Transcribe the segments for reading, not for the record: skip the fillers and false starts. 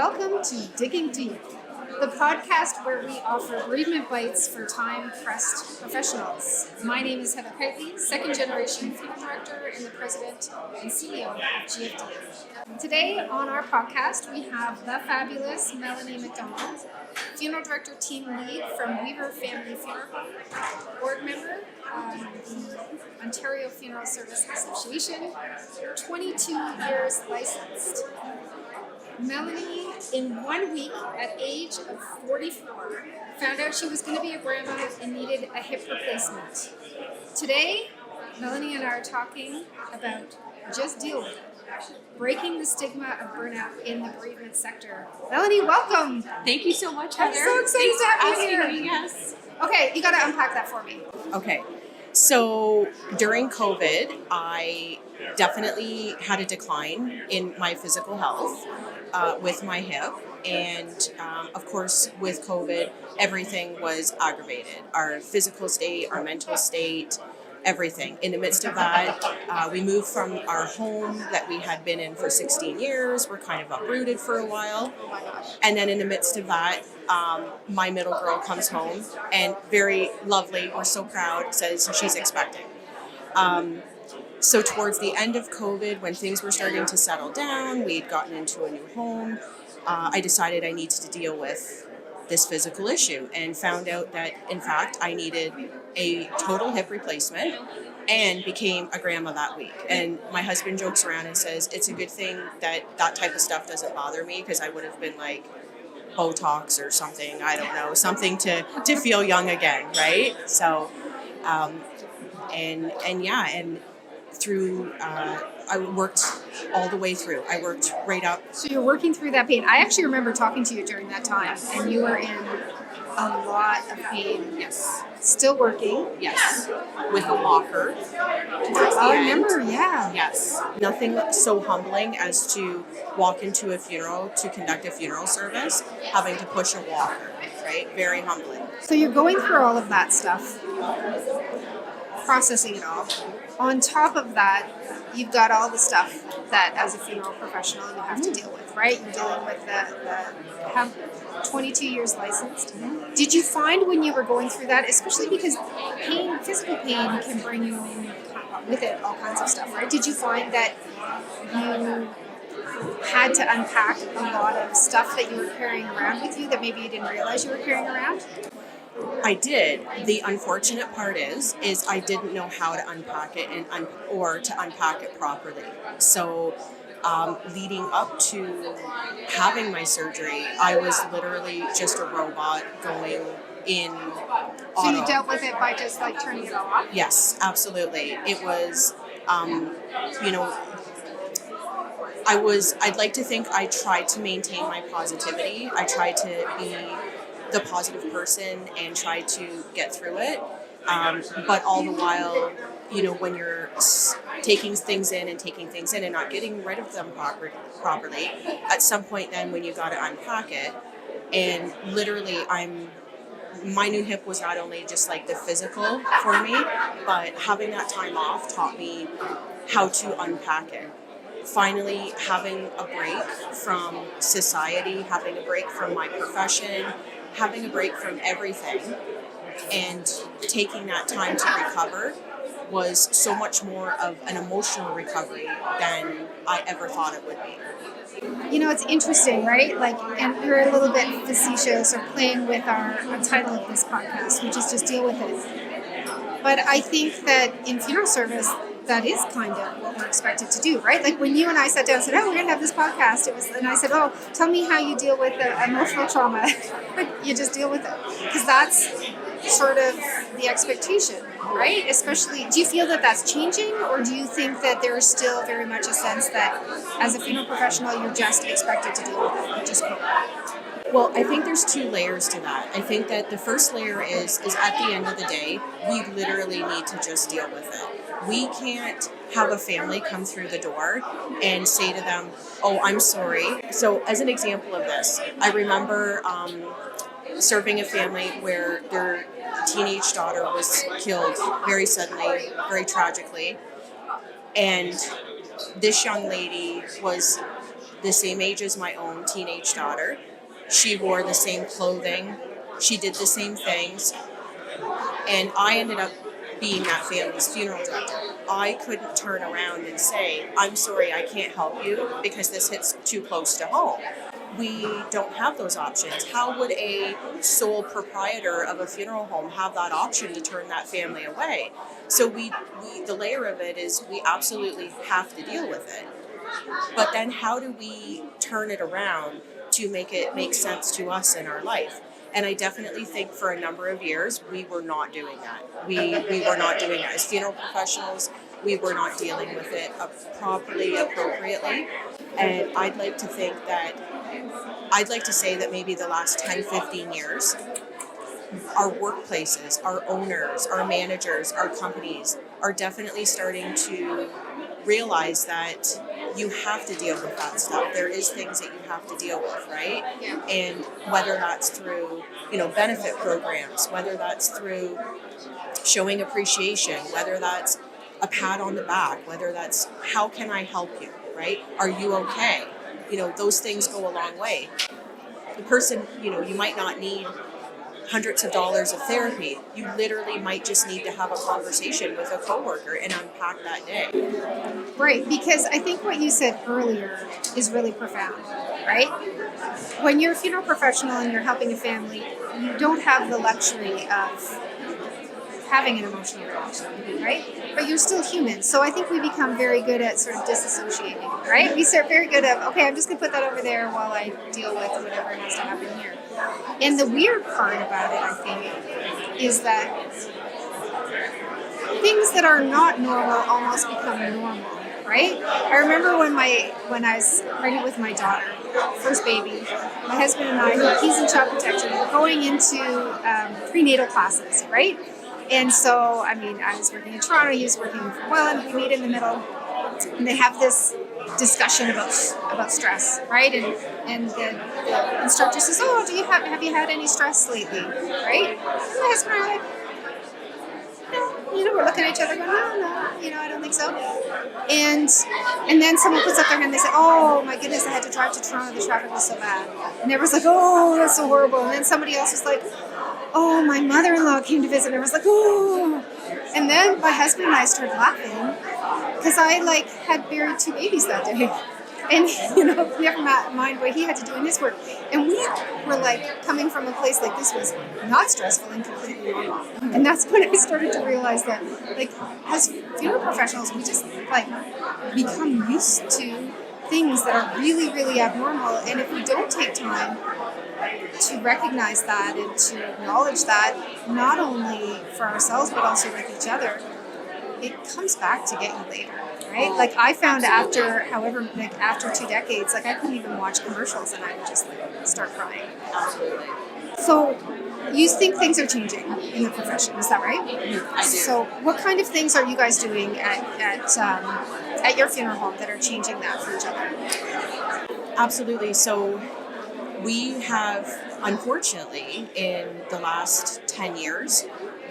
Welcome to Digging Deep, the podcast where we offer bereavement bites for time-pressed professionals. My name is Heather Kiteley, second-generation funeral director and the president and CEO of GFD. Today on our podcast, we have the fabulous Melanie MacDonald, funeral director team lead from Weaver Family Funeral Home, board member of the Ontario Funeral Service Association, 22 years licensed. Melanie, in 1 week, at age of 44, found out she was going to be a grandma and needed a hip replacement. Today, Melanie and I are talking about just deal with it, breaking the stigma of burnout in the bereavement sector. Melanie, welcome. Thank you so much, Heather. I'm so excited to have you here. Yes. Okay, you got to unpack that for me. Okay, so during COVID, I definitely had a decline in my physical health with my hip. And of course, with COVID, everything was aggravated. Our physical state, our mental state, everything. In the midst of that, we moved from our home that we had been in for 16 years. We're kind of uprooted for a while. And then in the midst of that, my middle girl comes home and very lovely, we're so proud, says she's expecting. So towards the end of COVID, when things were starting to settle down, we had gotten into a new home, I decided I needed to deal with this physical issue and found out that, in fact, I needed a total hip replacement and became a grandma that week. And my husband jokes around and says, it's a good thing that that type of stuff doesn't bother me because I would have been like Botox or something, I don't know, something to feel young again, right? So, and through, I worked all the way through. I worked right up. So you're working through that pain. I actually remember talking to you during that time, and you were in a lot of pain. Yes. Still working. Yes. With a walker. I remember, yeah. Yes. Nothing so humbling as to walk into a funeral to conduct a funeral service, having to push a walker, right? Very humbling. So you're going through all of that stuff, processing it all. On top of that, you've got all the stuff that as a funeral professional you have to deal with, right? You're dealing with the have 22 years licensed. Did you find when you were going through that, especially because pain, physical pain can bring you in with it all kinds of stuff, right? Did you find that you had to unpack a lot of stuff that you were carrying around with you that maybe you didn't realize you were carrying around? I did. The unfortunate part is I didn't know how to unpack it or to unpack it properly. So leading up to having my surgery, I was literally just a robot going in auto. So you dealt with it by just like turning it off? Yes, absolutely. It was, I'd like to think I tried to maintain my positivity. I tried to be the positive person and try to get through it. But all the while, when you're taking things in and not getting rid of them properly, at some point then when you got to unpack it, and literally my new hip was not only just like the physical for me, but having that time off taught me how to unpack it. Finally, having a break from society, having a break from my profession, having a break from everything, and taking that time to recover was so much more of an emotional recovery than I ever thought it would be. It's interesting, right? And we're a little bit facetious or playing with our title of this podcast, which is just deal with it. But I think that in funeral service, that is kind of what we're expected to do, right? Like when you and I sat down and said, we're going to have this podcast, and I said, tell me how you deal with the emotional trauma. You just deal with it. Because that's sort of the expectation, right? Especially, do you feel that that's changing, or do you think that there is still very much a sense that as a funeral professional, you're just expected to deal with it, you just go? Well, I think there's two layers to that. I think that the first layer is at the end of the day, we literally need to just deal with it. We can't have a family come through the door and say to them, I'm sorry. So as an example of this, I remember serving a family where their teenage daughter was killed very suddenly, very tragically. And this young lady was the same age as my own teenage daughter. She wore the same clothing. She did the same things. And I ended up being that family's funeral director. I couldn't turn around and say, I'm sorry, I can't help you because this hits too close to home. We don't have those options. How would a sole proprietor of a funeral home have that option to turn that family away? So the layer of it is we absolutely have to deal with it. But then how do we turn it around to make it make sense to us in our life? And I definitely think for a number of years, we were not doing that. We were not doing that. As funeral professionals, we were not dealing with it properly, appropriately. And I'd like to say that maybe the last 10, 15 years, our workplaces, our owners, our managers, our companies are definitely starting to realize that you have to deal with that stuff. There is things that you have to deal with, right? Yeah. And whether that's through, benefit programs, whether that's through showing appreciation, whether that's a pat on the back, whether that's how can I help you, right? Are you okay? Those things go a long way. The person, you might not need hundreds of dollars of therapy. You literally might just need to have a conversation with a coworker and unpack that day. Right, because I think what you said earlier is really profound, right? When you're a funeral professional and you're helping a family, you don't have the luxury of having an emotional reaction, right? But you're still human. So I think we become very good at sort of disassociating, right? We start very good at, okay, I'm just going to put that over there while I deal with whatever has to happen here. And the weird part about it, I think, is that things that are not normal almost become normal, right? I remember when I was pregnant with my daughter, first baby, my husband and I, he's in child protection, we're going into prenatal classes, right? And so, I was working in Toronto, he was working in Welland, we meet in the middle, and they have this discussion about stress, right? And the instructor says, "Oh, have you had any stress lately?" Right? And my husband and I are like, "No." We're looking at each other, going, "No, I don't think so." And then someone puts up their hand and they say, "Oh my goodness, I had to drive to Toronto. The traffic was so bad." And everyone's like, "Oh, that's so horrible." And then somebody else was like, "Oh, my mother-in-law came to visit," and I was like, "Oh." And then my husband and I started laughing because I had buried 2 babies that day. And, never mind what he had to do in his work. And we were coming from a place like this was not stressful and completely normal. And that's when I started to realize that, as funeral professionals, we just become used to things that are really, really abnormal. And if we don't take time to recognize that and to acknowledge that, not only for ourselves but also with each other, it comes back to get you later, right? I found after 2 decades, I couldn't even watch commercials and I would just start crying. Absolutely. So you think things are changing in the profession, is that right? I do. So what kind of things are you guys doing at your funeral home that are changing that for each other? Absolutely. So we have, unfortunately, in the last 10 years,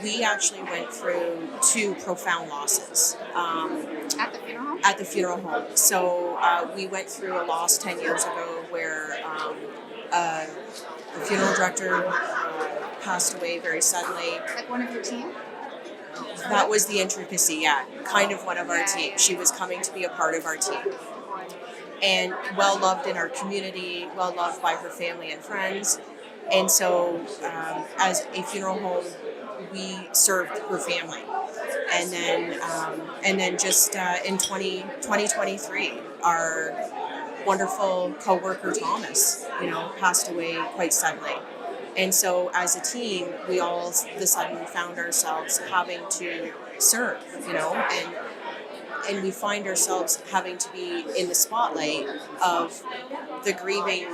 we actually went through 2 profound losses. At the funeral home? At the funeral home. So we went through a loss 10 years ago where a funeral director passed away very suddenly. Like one of your team? That was the intricacy, yeah. Kind of one of our team. She was coming to be a part of our team. And well loved in our community, well loved by her family and friends. And so as a funeral home, we served her family. And then just in 2023, our wonderful co-worker Thomas, passed away quite suddenly. And so as a team, we all of a sudden found ourselves having to serve, and we find ourselves having to be in the spotlight of the grieving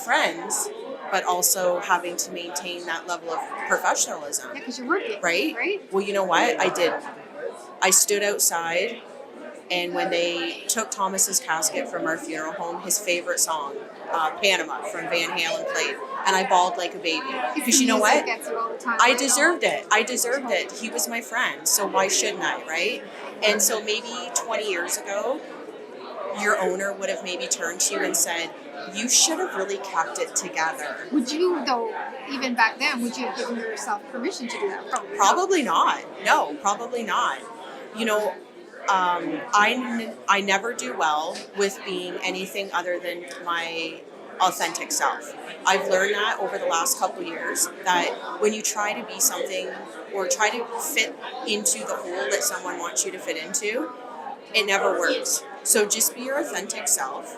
friends, but also having to maintain that level of professionalism. Yeah, because you're working, right? Well, you know what? I did. I stood outside, and when they took Thomas's casket from our funeral home, his favorite song, Panama from Van Halen, played, and I bawled like a baby. Because you know what? I deserved it. He was my friend, so why shouldn't I, right? And so maybe 20 years ago, your owner would have maybe turned to you and said, you should have really kept it together. Would you, though, even back then, would you have given yourself permission to do that? Probably not. No, probably not. You know, I never do well with being anything other than my authentic self. I've learned that over the last couple years, that when you try to be something or try to fit into the hole that someone wants you to fit into, it never works. So just be your authentic self.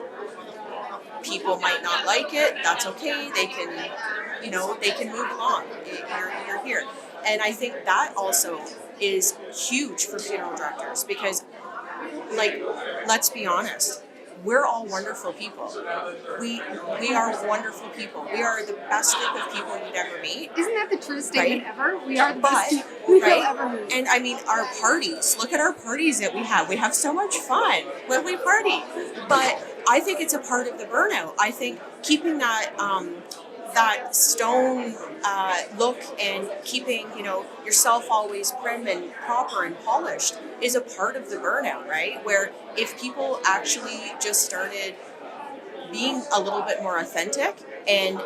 People might not like it. That's okay. They can, they can move along. You're here. And I think that also is huge for funeral directors because, let's be honest, we're all wonderful people. We are wonderful people. We are the best group of people you'd ever meet. Isn't that the truest statement ever? We are the But, best people you'll ever meet. And I mean, our parties, look at our parties that we have. We have so much fun when we party. But I think it's a part of the burnout. I think keeping that that stone look and keeping, yourself always prim and proper and polished is a part of the burnout, right? Where if people actually just started being a little bit more authentic and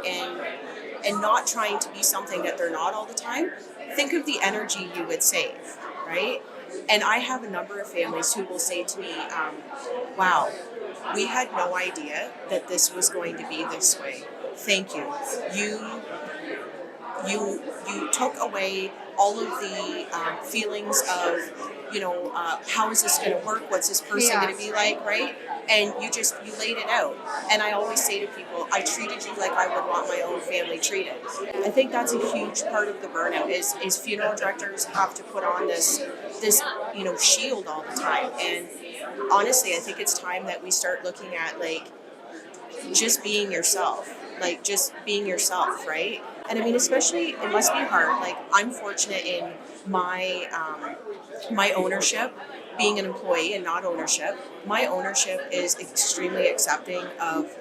not trying to be something that they're not all the time, think of the energy you would save, right? And I have a number of families who will say to me, wow, we had no idea that this was going to be this way. Thank you. You took away all of the feelings of, how is this going to work? What's this person going to be like, right? And you laid it out. And I always say to people, I treated you like I would want my own family treated. I think that's a huge part of the burnout is funeral directors have to put on this shield all the time. And honestly, I think it's time that we start looking at just being yourself. Just being yourself, right? And I mean, especially, it must be hard. I'm fortunate in my my ownership, being an employee and not ownership. My ownership is extremely accepting of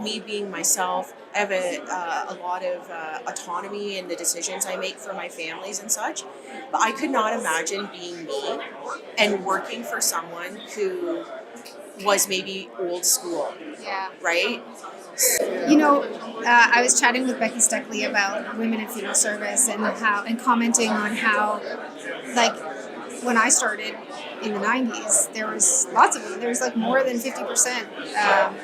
me being myself. I have a lot of autonomy in the decisions I make for my families and such. But I could not imagine being me and working for someone who was maybe old school, right? I was chatting with Becky Stuckley about women in funeral service and commenting on how, when I started in the 90s, there was lots of women. There was more than 50%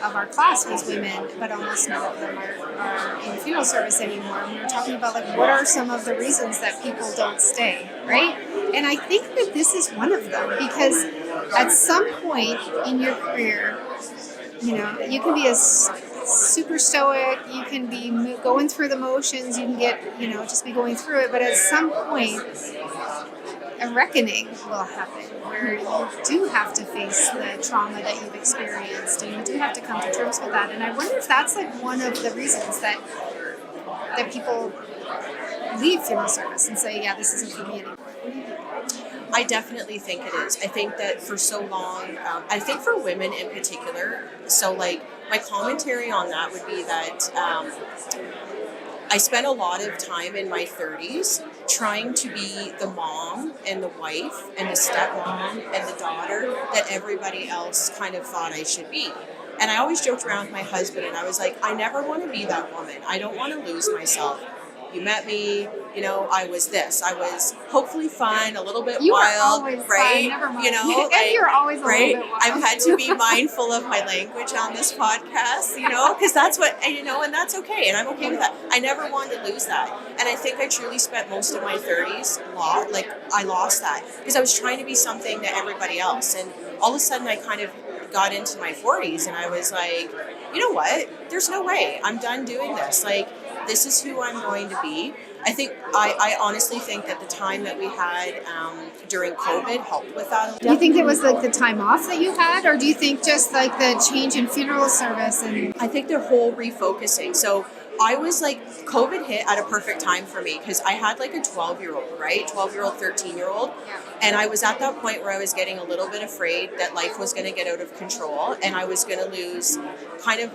of our class was women, but almost none of them are in funeral service anymore. And we were talking about what are some of the reasons that people don't stay, right? And I think that this is one of them because at some point in your career, you can be super stoic, you can be going through the motions, you can get, just be going through it, but at some point, a reckoning will happen where you do have to face the trauma that you've experienced and you do have to come to terms with that. And I wonder if that's one of the reasons that people leave funeral service and say, yeah, this isn't for me anymore. I definitely think it is. I think that for so long, I think for women in particular, so my commentary on that would be that I spent a lot of time in my 30s trying to be the mom and the wife and the stepmom and the daughter that everybody else kind of thought I should be. And I always joked around with my husband and I was like, I never want to be that woman. I don't want to lose myself. You met me, I was this. I was hopefully fun, a little bit you wild, are always right? Fun, never mind. And you're always a right? little bit wild. I've had to be mindful of my language on this podcast, because that's what, and that's okay. And I'm okay with that. I never wanted to lose that. And I think I truly spent most of my 30s, I lost that because I was trying to be something to everybody else. And all of a sudden I kind of got into my 40s and I was like, you know what? There's no way. I'm done doing this. This is who I'm going to be. I honestly think that the time that we had during COVID helped with that. Do you think it was the time off that you had, or do you think just the change in funeral service? And I think the whole refocusing. So I was COVID hit at a perfect time for me because I had a 12-year-old, right? 12-year-old, 13-year-old. Yeah. And I was at that point where I was getting a little bit afraid that life was going to get out of control and I was going to lose kind of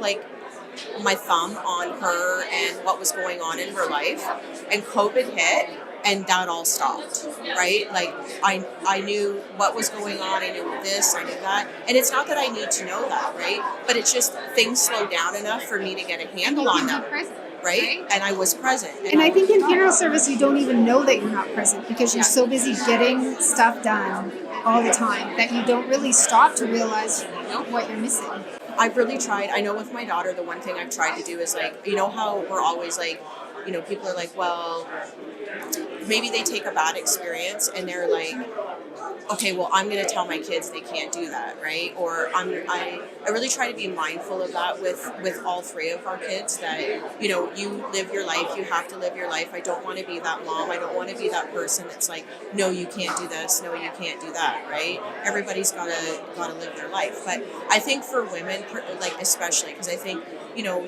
my thumb on her and what was going on in her life. And COVID hit and that all stopped, right? Like I knew what was going on, I knew this, I knew that. And it's not that I need to know that, right? But it's just things slowed down enough for me to get a handle on them. Right? And I was present. And I think in funeral service, you don't even know that you're not present because you're so busy getting stuff done all the time that you don't really stop to realize what you're missing. I've really tried. I know with my daughter, the one thing I've tried to do is like, you know how we're always like, you know, people are like, well, maybe they take a bad experience and they're like, okay, well, I'm going to tell my kids they can't do that, right? Or I really try to be mindful of that with all three of our kids that, you know, you live your life, you have to live your life. I don't want to be that mom. I don't want to be that person that's like, no, you can't do this. No, you can't do that, right? Everybody's got to live their life. But I think for women, like especially, because I think, you know,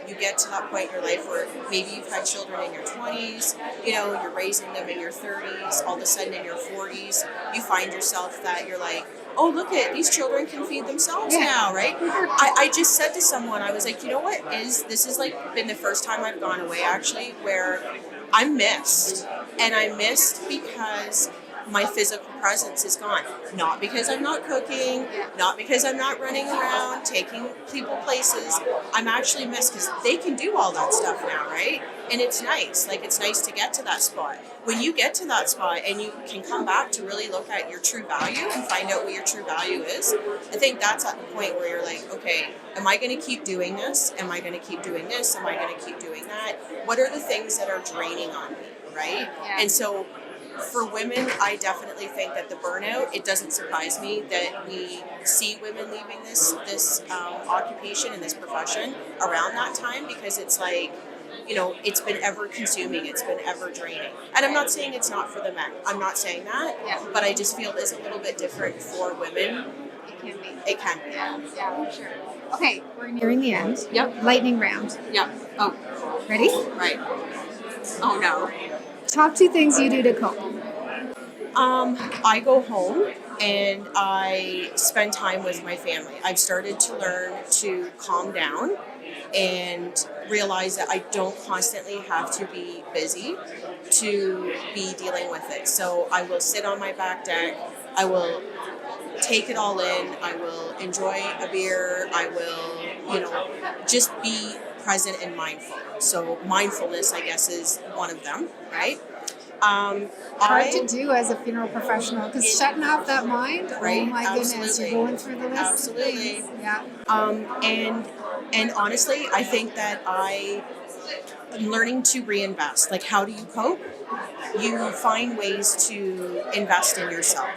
you get to that point in your life where maybe you've had children in your 20s, you know, you're raising them in your 30s, all of a sudden in your 40s, you find yourself that you're like, oh, look these children can feed themselves now, right? I just said to someone, I was like, you know what this is like been the first time I've gone away actually where I'm missed. And I'm missed because my physical presence is gone. Not because I'm not cooking, not because I'm not running around, taking people places. I'm actually missed because they can do all that stuff now, right? And it's nice. Like, it's nice to get to that spot. When you get to that spot and you can come back to really look at your true value and find out what your true value is, I think that's at the point where you're like, okay, am I going to keep doing this? Am I going to keep doing this? Am I going to keep doing that? What are the things that are draining on me, right? Yeah. And so for women, I definitely think that the burnout, it doesn't surprise me that we see women leaving this occupation and this profession around that time because it's like, you know, it's been ever consuming, it's been ever draining. And I'm not saying it's not for the men. I'm not saying that, but I just feel it's a little bit different for women. It can be. It can be. Yeah, sure. Okay, we're nearing the end. Yep. Lightning round. Yep. Oh, Ready? right. Oh no. Top 2 things you do to cope. I go home and I spend time with my family. I've started to learn to calm down and realize that I don't constantly have to be busy to be dealing with it. So I will sit on my back deck. I will take it all in. I will enjoy a beer. I will, you know, just be present and mindful. So mindfulness, I guess, is one of them, right? Hard to do as a funeral professional because shutting off that mind, right? oh my goodness, you're going through the list. Absolutely. Of things. Yeah. And honestly, I think that I'm learning to reinvest. Like, how do you cope? You find ways to invest in yourself.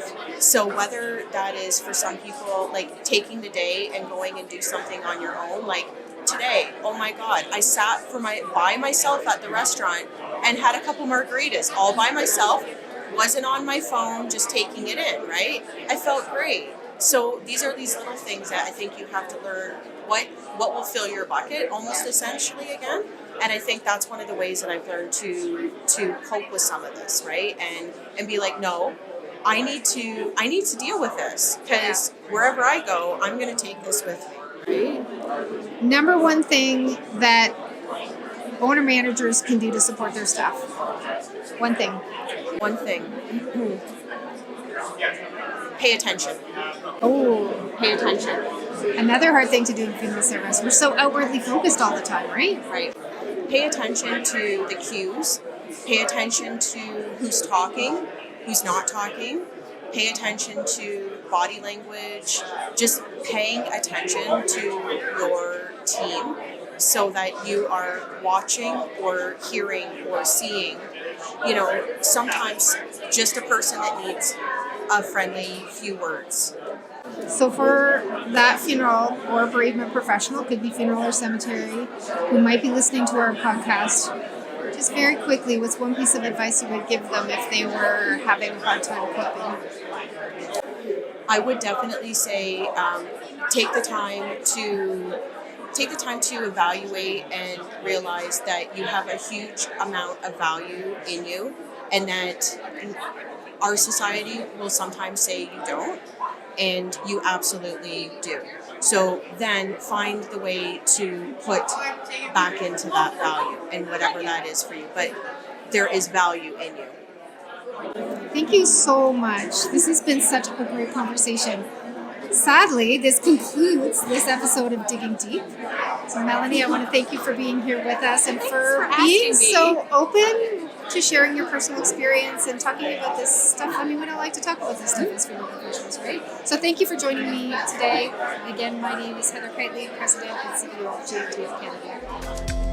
So whether that is for some people, like taking the day and going and do something on your own, like today, oh my God, I sat by myself at the restaurant and had a couple margaritas all by myself, wasn't on my phone, just taking it in, right? I felt great. So these are these little things that I think you have to learn what will fill your bucket almost essentially again. And I think that's one of the ways that I've learned to cope with some of this, right? And be like, no, I need to deal with this because wherever I go, I'm going to take this with me, right? Number 1 thing that owner managers can do to support their staff. One thing. Pay attention. Oh, Pay attention. another hard thing to do in funeral service. We're so outwardly focused all the time, right? Right. Pay attention to the cues. Pay attention to who's talking, who's not talking. Pay attention to body language. Just paying attention to your team so that you are watching or hearing or seeing, you know, sometimes just a person that needs a friendly few words. So for that funeral or bereavement professional, could be funeral or cemetery, who might be listening to our podcast, just very quickly, what's one piece of advice you would give them if they were having a hard time coping? I would definitely say take the time to evaluate and realize that you have a huge amount of value in you and that our society will sometimes say you don't, and you absolutely do. So then find the way to put back into that value and whatever that is for you. But there is value in you. Thank you so much. This has been such a great conversation. Sadly, this concludes this episode of Digging Deep. So, Melanie, I want to thank you for being here with us and for being asking me. so open to sharing your personal experience and talking about this stuff. I mean, we don't like to talk about this stuff as female professionals, right? So, thank you for joining me today. Again, my name is Heather Kiteley, President and CEO of GFD of Canada.